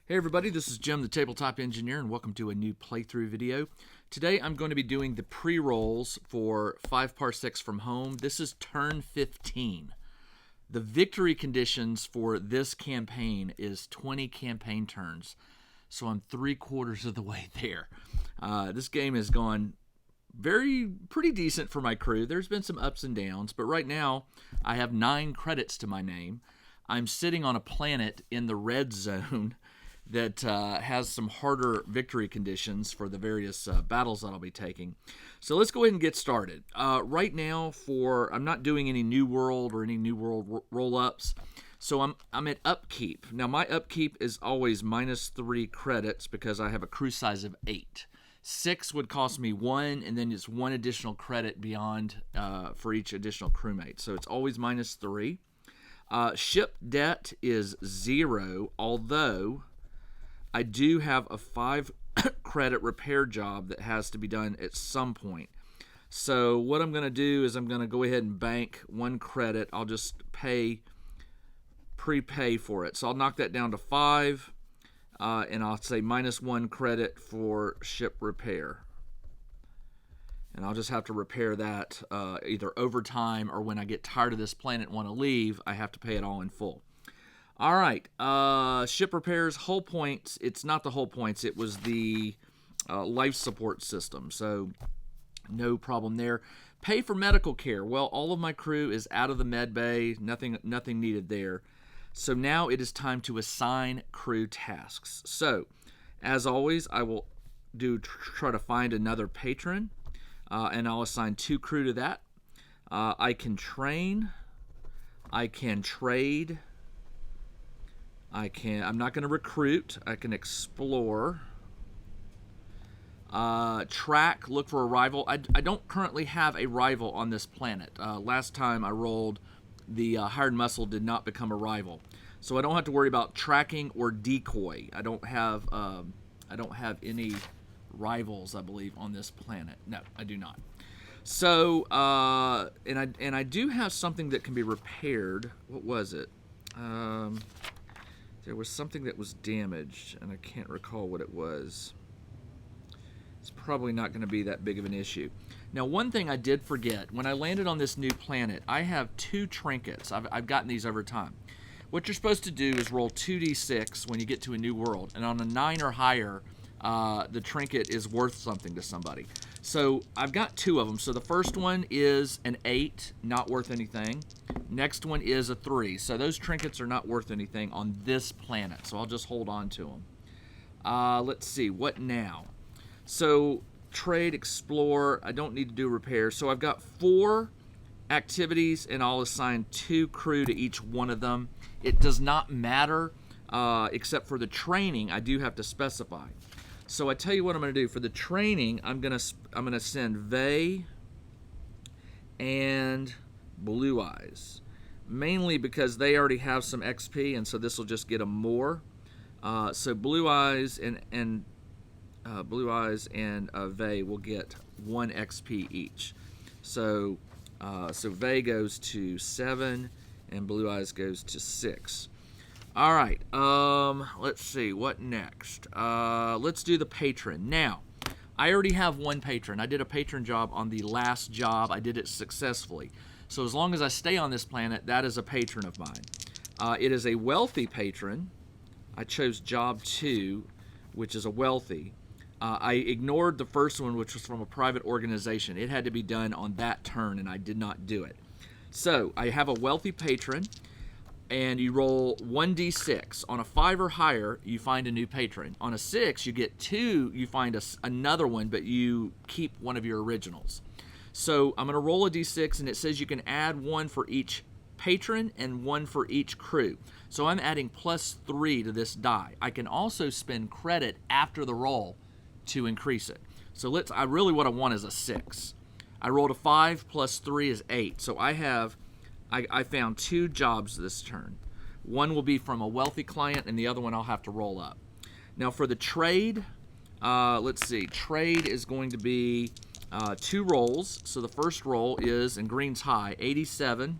Hey everybody, this is Jim, the Tabletop Engineer, and welcome to a new playthrough video. Today I'm going to be doing the pre-rolls for 5 Parsecs from home. This is turn 15. The victory conditions for this campaign is 20 campaign turns, so I'm 3/4 of the way there. This game has gone pretty decent for my crew. There's been some ups and downs, but right now I have 9 credits to my name. I'm sitting on a planet in the red zone that has some harder victory conditions for the various battles that I'll be taking. So let's go ahead and get started. Right now, I'm not doing any New World or any New World roll-ups, so I'm at upkeep. Now my upkeep is always -3 credits because I have a crew size of 8. 6 would cost me 1, and then it's 1 additional credit beyond for each additional crewmate. So it's always -3. Ship debt is 0, although I do have a 5 credit repair job that has to be done at some point. So what I'm going to do is I'm going to go ahead and bank 1 credit. I'll just prepay for it. So I'll knock that down to 5, and I'll say -1 credit for ship repair. And I'll just have to repair that either over time or when I get tired of this planet and want to leave, I have to pay it all in full. All right, ship repairs, hull points. It's not the hull points. It was the life support system, so no problem there. Pay for medical care. Well, all of my crew is out of the med bay. Nothing needed there. So now it is time to assign crew tasks. So, as always, I will try to find another patron, and I'll assign 2 crew to that. I can train. I can trade. I'm not going to recruit. I can explore. Track, look for a rival. I don't currently have a rival on this planet. Last time I rolled, the hired muscle did not become a rival. So I don't have to worry about tracking or decoy. I don't have any rivals, I believe, on this planet. No, I do not. So, and I do have something that can be repaired. What was it? There was something that was damaged, and I can't recall what it was. It's probably not going to be that big of an issue. Now, one thing I did forget, when I landed on this new planet, I have 2 trinkets. I've gotten these over time. What you're supposed to do is roll 2d6 when you get to a new world, and on a 9 or higher, the trinket is worth something to somebody. So I've got 2 of them. So the first one is an 8, not worth anything. Next one is a 3. So those trinkets are not worth anything on this planet. So I'll just hold on to them. Let's see, what now? So trade, explore, I don't need to do repairs. So I've got 4 activities, and I'll assign 2 crew to each one of them. It does not matter, except for the training, I do have to specify. So I tell you what I'm going to do. For the training, I'm going to send Vey and Blue Eyes, mainly because they already have some XP, and so this will just get them more. So Blue Eyes and Vey will get 1 XP each. So Vey goes to 7, and Blue Eyes goes to 6. All right, let's see, what next? Let's do the patron. Now, I already have 1 patron. I did a patron job on the last job. I did it successfully. So as long as I stay on this planet, that is a patron of mine. It is a wealthy patron. I chose job 2, which is a wealthy. I ignored the first one, which was from a private organization. It had to be done on that turn, and I did not do it. So I have a wealthy patron, and you roll 1d6. On a 5 or higher, you find a new patron. On a 6, you get 2, you find another one, but you keep one of your originals. So I'm going to roll a d6, and it says you can add 1 for each patron and 1 for each crew. So I'm adding +3 to this die. I can also spend credit after the roll to increase it. So what I want is a 6. I rolled a 5 plus 3 is 8. So I have I found 2 jobs this turn. One will be from a wealthy client, and the other one I'll have to roll up. Now for the trade, let's see. Trade is going to be 2 rolls. So the first roll is, and green's high, 87.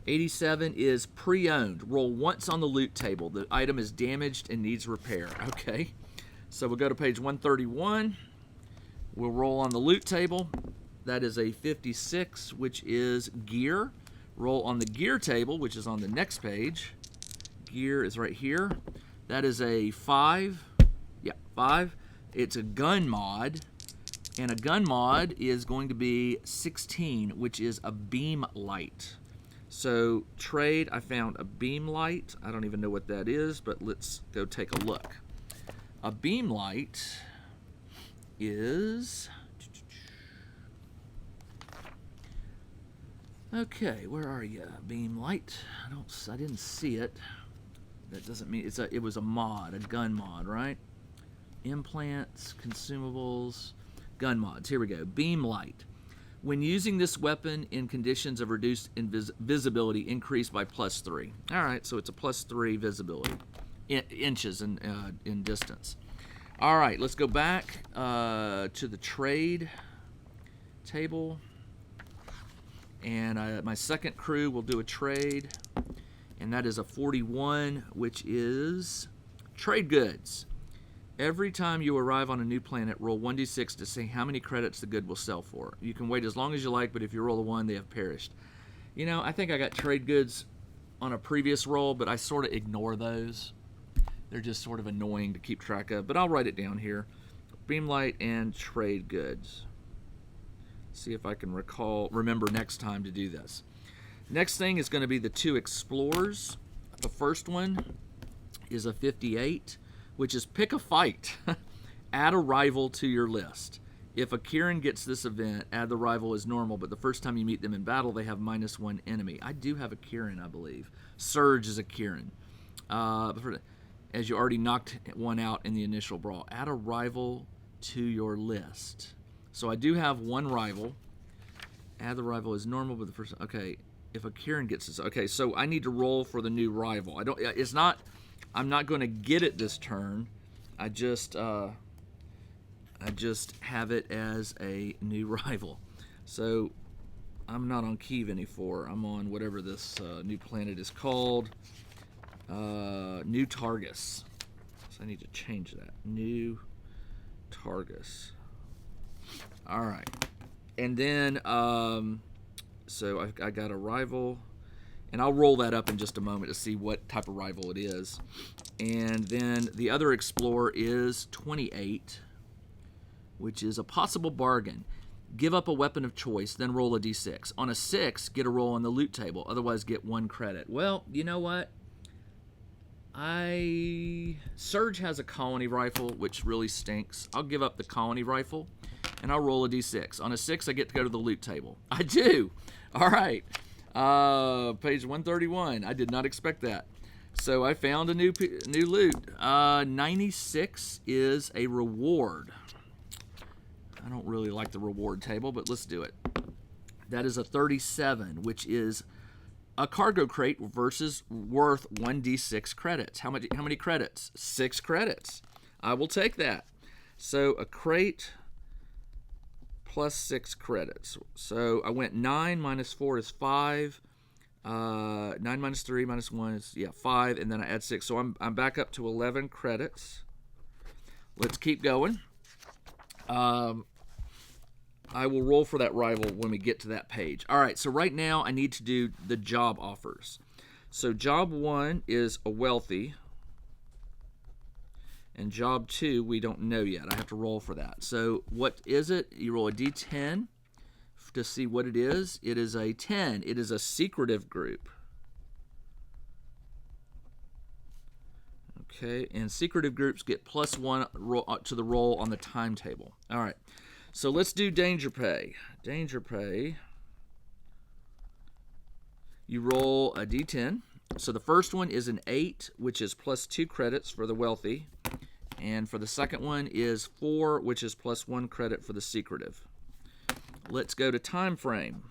87 is pre-owned. Roll once on the loot table. The item is damaged and needs repair. Okay. So we'll go to page 131. We'll roll on the loot table. That is a 56, which is gear. Roll on the gear table, which is on the next page. Gear is right here. That is a 5. Yeah, 5. It's a gun mod. And a gun mod is going to be 16, which is a beam light. So trade, I found a beam light. I don't even know what that is, but let's go take a look. A beam light is... Okay, where are you? Beam light. I didn't see it. That doesn't mean it was a mod, a gun mod, right? Implants, consumables, gun mods. Here we go. Beam light. When using this weapon in conditions of reduced visibility, increased by +3. All right, so it's a +3 visibility, inches in distance. All right, let's go back to the trade table. And my second crew will do a trade, and that is a 41, which is trade goods. Every time you arrive on a new planet, roll 1d6 to see how many credits the good will sell for. You can wait as long as you like, but if you roll a 1, they have perished. You know, I think I got trade goods on a previous roll, but I sort of ignore those. They're just sort of annoying to keep track of, but I'll write it down here. Beamlight and trade goods. See if I can remember next time to do this. Next thing is going to be the 2 explorers. The first one is a 58, which is pick a fight. Add a rival to your list. If a Kieran gets this event, add the rival as normal, but the first time you meet them in battle, they have -1 enemy. I do have a Kieran, I believe. Surge is a Kieran. As you already knocked one out in the initial brawl. Add a rival to your list. So I do have 1 rival. Add the rival as normal, but the first... Okay, if a Kieran gets this... Okay, so I need to roll for the new rival. I'm not going to get it this turn. I just have it as a new rival. So I'm not on Kiev anymore. I'm on whatever this new planet is called. New Targus. So I need to change that. New Targus. All right. And then, so I got a rival. And I'll roll that up in just a moment to see what type of rival it is. And then the other explorer is 28, which is a possible bargain. Give up a weapon of choice, then roll a d6. On a 6, get a roll on the loot table. Otherwise, get 1 credit. Well, you know what? Surge has a colony rifle, which really stinks. I'll give up the colony rifle, and I'll roll a d6. On a 6, I get to go to the loot table. I do. All right. Page 131. I did not expect that. So I found a new loot. 96 is a reward. I don't really like the reward table, but let's do it. That is a 37, which is a cargo crate versus worth 1d6 credits. How many credits? 6 credits. I will take that. So a crate plus 6 credits. So I went 9 minus 4 is 5. 9 minus 3 minus 1 is 5, and then I add 6. So I'm back up to 11 credits. Let's keep going. I will roll for that rival when we get to that page. All right, so right now I need to do the job offers. So job 1 is a wealthy, and job 2 we don't know yet. I have to roll for that. So what is it? You roll a d10 to see what it is. It is a 10. It is a secretive group. Okay, and secretive groups get +1 to the roll on the timetable. All right, so let's do danger pay. Danger pay. You roll a d10. So the first one is an 8, which is +2 credits for the wealthy. And for the second one is 4, which is +1 credit for the secretive. Let's go to time frame.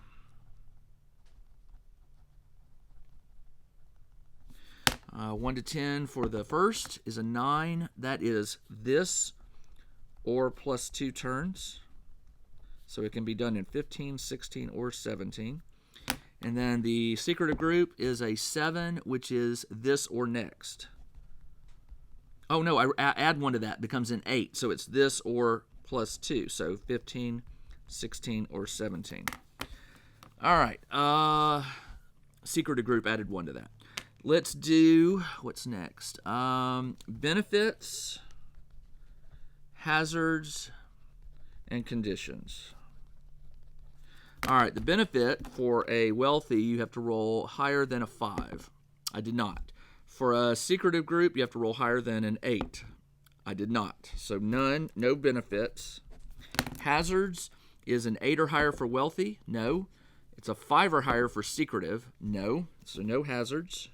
1 to 10 for the first is a 9. That is this or plus 2 turns. So it can be done in 15, 16, or 17. And then the secretive group is a 7, which is this or next. Oh, no, I add 1 to that. It becomes an 8. So it's this or plus 2. So 15, 16, or 17. All right. Secretive group added 1 to that. Let's do, what's next? Benefits, hazards, and conditions. All right, the benefit for a wealthy, you have to roll higher than a 5. I did not. For a secretive group, you have to roll higher than an 8. I did not. So none, no benefits. Hazards is an 8 or higher for wealthy. No. It's a 5 or higher for secretive. No. So no hazards.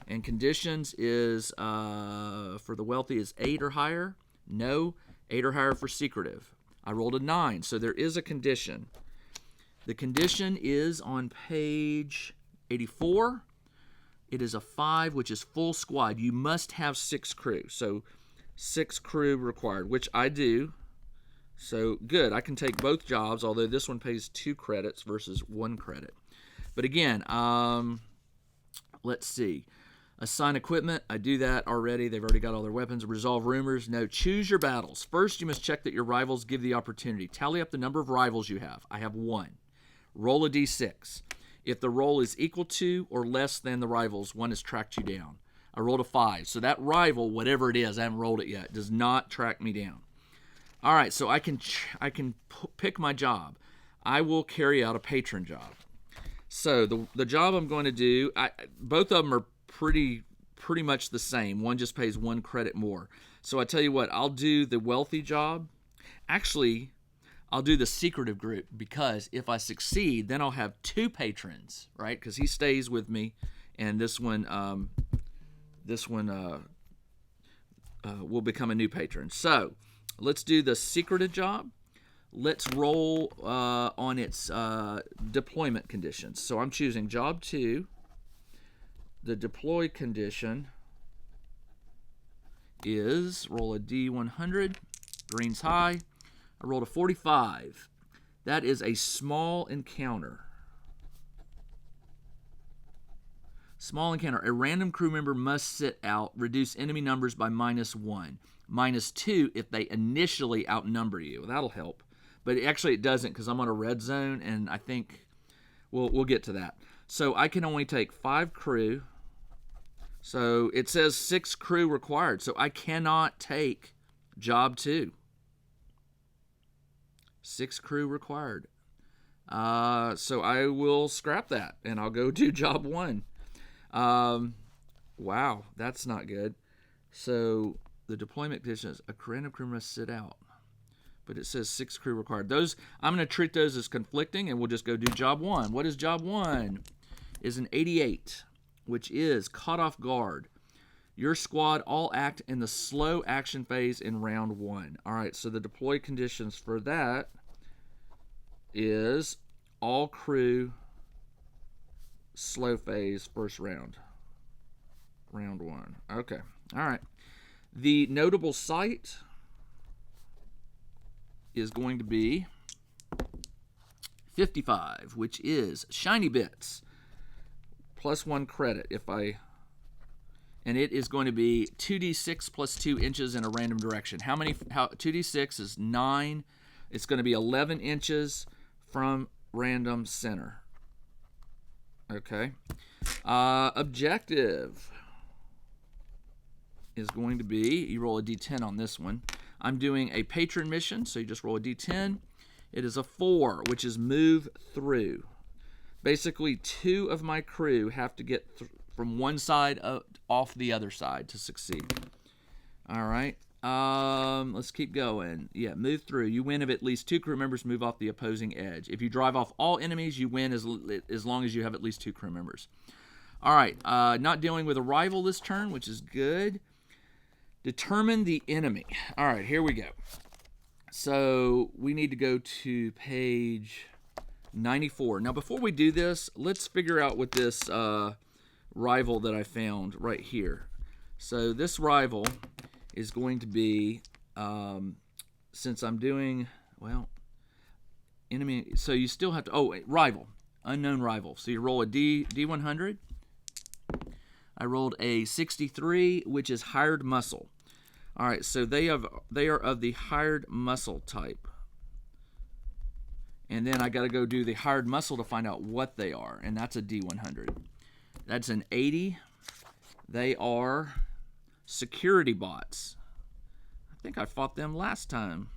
And conditions is, for the wealthy, is 8 or higher. No. 8 or higher for secretive. I rolled a 9, so there is a condition. The condition is on page 84. It is a 5, which is full squad. You must have 6 crew. So 6 crew required, which I do. So good. I can take both jobs, although this one pays 2 credits versus 1 credit. But again, let's see. Assign equipment. I do that already. They've already got all their weapons. Resolve rumors. No. Choose your battles. First, you must check that your rivals give the opportunity. Tally up the number of rivals you have. I have 1. Roll a d6. If the roll is equal to or less than the rivals, 1 has tracked you down. I rolled a 5. So that rival, whatever it is, I haven't rolled it yet, does not track me down. All right, so I can pick my job. I will carry out a patron job. So the job I'm going to do, both of them are pretty much the same. One just pays 1 credit more. So I tell you what, I'll do the wealthy job. Actually, I'll do the secretive group, because if I succeed, then I'll have 2 patrons, right? Because he stays with me, and this one will become a new patron. So let's do the secretive job. Let's roll on its deployment conditions. So I'm choosing job 2. The deploy condition is roll a D100. Green's high. I rolled a 45. That is a small encounter. Small encounter. A random crew member must sit out. Reduce enemy numbers by -1. -2 if they initially outnumber you. That'll help. But actually it doesn't, because I'm on a red zone, and I think we'll get to that. So I can only take 5 crew. So it says 6 crew required. So I cannot take job 2. 6 crew required. So I will scrap that, and I'll go do job 1. Wow, that's not good. So the deployment conditions, a random crew must sit out. But it says 6 crew required. Those, I'm going to treat those as conflicting, and we'll just go do job 1. What is job 1? Is an 88, which is caught off guard. Your squad all act in the slow action phase in round 1. All right, so the deploy conditions for that is all crew slow phase first round. Round 1. Okay, all right. The notable sight is going to be 55, which is shiny bits. Plus 1 credit and it is going to be 2d6 plus 2 inches in a random direction. How 2d6 is 9. It's going to be 11 inches from random center. Okay. Objective is going to be, you roll a d10 on this one. I'm doing a patron mission, so you just roll a d10. It is a 4, which is move through. Basically, 2 of my crew have to get from one side off the other side to succeed. All right. Let's keep going. Yeah, move through. You win if at least 2 crew members move off the opposing edge. If you drive off all enemies, you win as long as you have at least 2 crew members. All right. Not dealing with a rival this turn, which is good. Determine the enemy. All right, here we go. So we need to go to page 94. Now, before we do this, let's figure out what this rival that I found right here. So this rival is going to be, since I'm doing, well, enemy, so you still have to, rival, unknown rival. So you roll a D100. I rolled a 63, which is hired muscle. All right, so they are of the hired muscle type. And then I got to go do the hired muscle to find out what they are, and that's a D100. That's an 80. They are security bots. I think I fought them last time.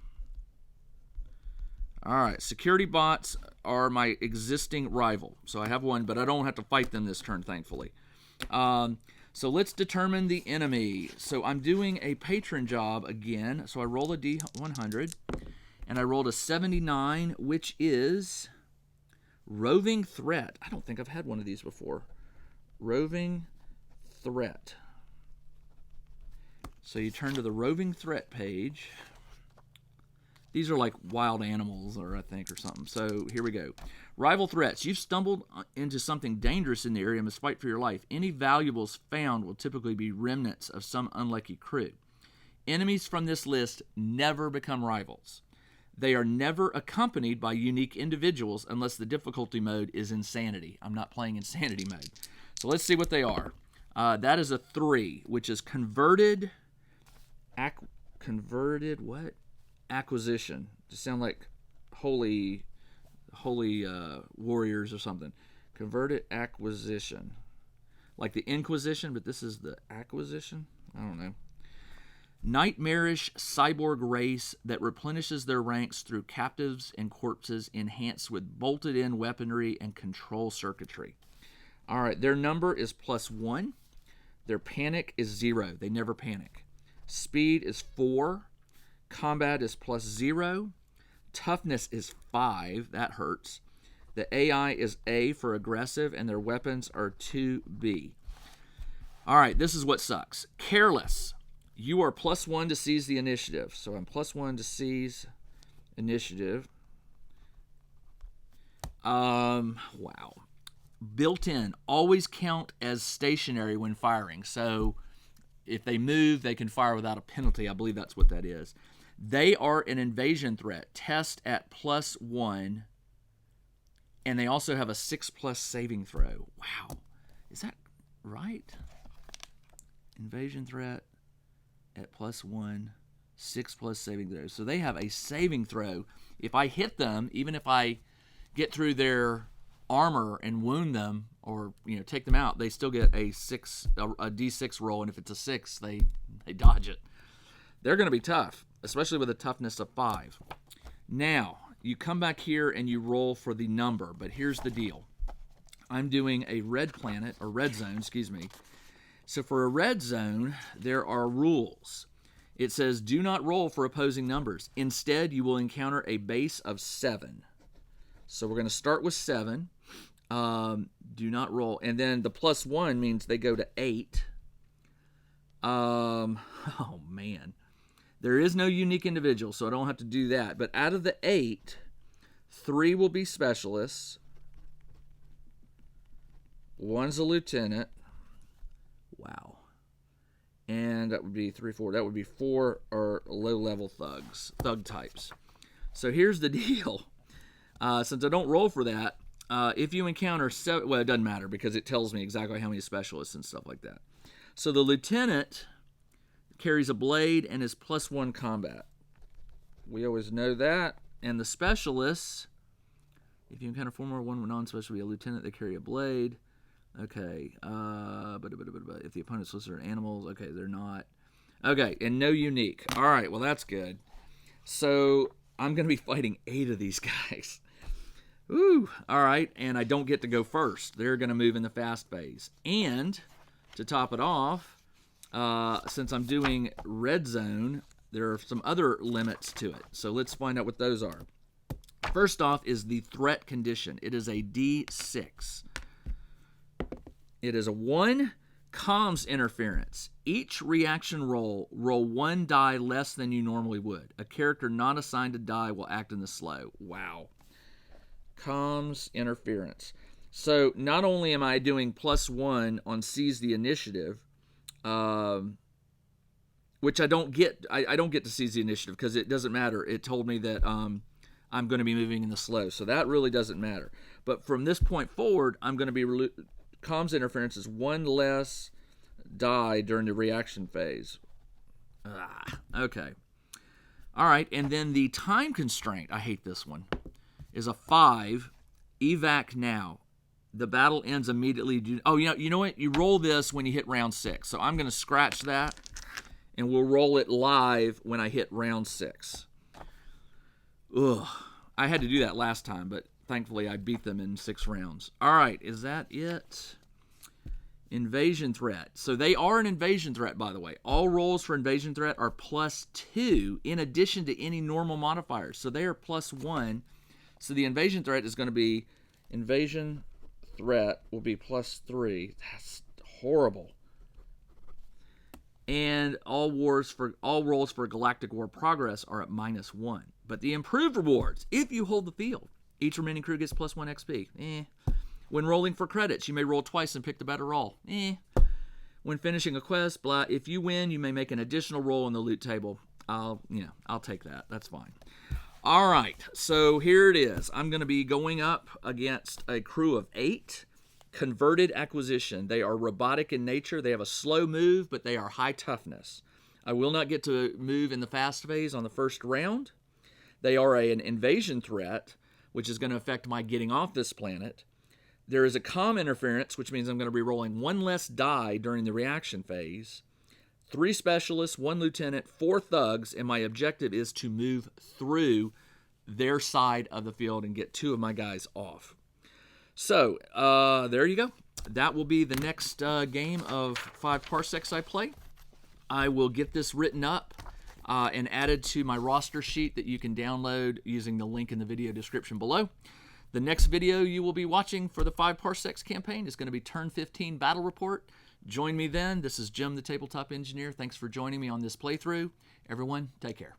All right, security bots are my existing rival. So I have one, but I don't have to fight them this turn, thankfully. So let's determine the enemy. So I'm doing a patron job again. So I roll a D100. And I rolled a 79, which is roving threat. I don't think I've had one of these before. Roving threat. So you turn to the roving threat page. These are like wild animals, or I think, or something. So here we go. Rival threats. You've stumbled into something dangerous in the area and must fight for your life. Any valuables found will typically be remnants of some unlucky crew. Enemies from this list never become rivals. They are never accompanied by unique individuals unless the difficulty mode is insanity. I'm not playing insanity mode. So let's see what they are. That is a 3, which is converted what? Acquisition. Just sound like holy warriors or something. Converted acquisition. Like the Inquisition, but this is the acquisition? I don't know. Nightmarish cyborg race that replenishes their ranks through captives and corpses enhanced with bolted-in weaponry and control circuitry. All right, their number is +1. Their panic is 0. They never panic. Speed is 4. Combat is +0. Toughness is 5. That hurts. The AI is A for aggressive, and their weapons are 2B. All right, this is what sucks. Careless. You are +1 to seize the initiative. So I'm +1 to seize initiative. Wow. Built in. Always count as stationary when firing. So if they move, they can fire without a penalty. I believe that's what that is. They are an invasion threat. Test at +1. And they also have a 6+ saving throw. Wow. Is that right? Invasion threat at +1, 6+ saving throw. So they have a saving throw. If I hit them, even if I get through their armor and wound them, or take them out, they still get a D6 roll, and if it's a 6, they dodge it. They're going to be tough, especially with a toughness of 5. Now, you come back here and you roll for the number, but here's the deal. I'm doing a red planet, or red zone, excuse me. So for a red zone, there are rules. It says, do not roll for opposing numbers. Instead, you will encounter a base of 7. So we're going to start with 7. Do not roll. And then the +1 means they go to 8. Oh, man. There is no unique individual, so I don't have to do that. But out of the 8, 3 will be specialists. 1's a lieutenant. Wow. And that would be 3, 4. That would be 4 are low-level thug types. So here's the deal. Since I don't roll for that, if you encounter 7, well, it doesn't matter because it tells me exactly how many specialists and stuff like that. So the lieutenant carries a blade and is +1 combat. We always know that. And the specialists, if you encounter 4 more, 1 non-special, be a lieutenant, they carry a blade. Okay. If the opponent's listed are animals, okay, they're not. Okay, and no unique. All right, well, that's good. So I'm going to be fighting 8 of these guys. Ooh, all right, and I don't get to go first. They're going to move in the fast phase. And to top it off, since I'm doing red zone, there are some other limits to it. So let's find out what those are. First off is the threat condition. It is a D6. It is a 1 comms interference. Each reaction roll 1 die less than you normally would. A character not assigned a die will act in the slow. Wow. Comms interference. So not only am I doing +1 on seize the initiative, which I don't get. I don't get to seize the initiative because it doesn't matter. It told me that I'm going to be moving in the slow, so that really doesn't matter. But from this point forward, I'm going to be comms interference is 1 less die during the reaction phase. Okay. All right, and then the time constraint, I hate this one, is a 5, evac now. The battle ends immediately. Oh, you know what? You roll this when you hit round 6. So I'm going to scratch that, and we'll roll it live when I hit round 6. Ugh. I had to do that last time, but thankfully I beat them in 6 rounds. All right, is that it? Invasion threat. So they are an invasion threat, by the way. All rolls for invasion threat are +2 in addition to any normal modifiers. So they are +1. So the invasion threat is going to be, invasion threat will be +3. That's horrible. And all rolls for Galactic War Progress are at -1. But the improved rewards, if you hold the field, each remaining crew gets +1 XP. When rolling for credits, you may roll twice and pick the better roll. When finishing a quest, blah. If you win, you may make an additional roll on the loot table. I'll take that. That's fine. All right, so here it is. I'm going to be going up against a crew of 8. Converted acquisition. They are robotic in nature. They have a slow move, but they are high toughness. I will not get to move in the fast phase on the first round. They are an invasion threat, which is going to affect my getting off this planet. There is a comm interference, which means I'm going to be rolling 1 less die during the reaction phase. 3 specialists, 1 lieutenant, 4 thugs, and my objective is to move through their side of the field and get 2 of my guys off. So, there you go. That will be the next game of 5 Parsecs I play. I will get this written up and added to my roster sheet that you can download using the link in the video description below. The next video you will be watching for the 5 Parsecs campaign is going to be Turn 15 Battle Report. Join me then. This is Jim, the Tabletop Engineer. Thanks for joining me on this playthrough. Everyone, take care.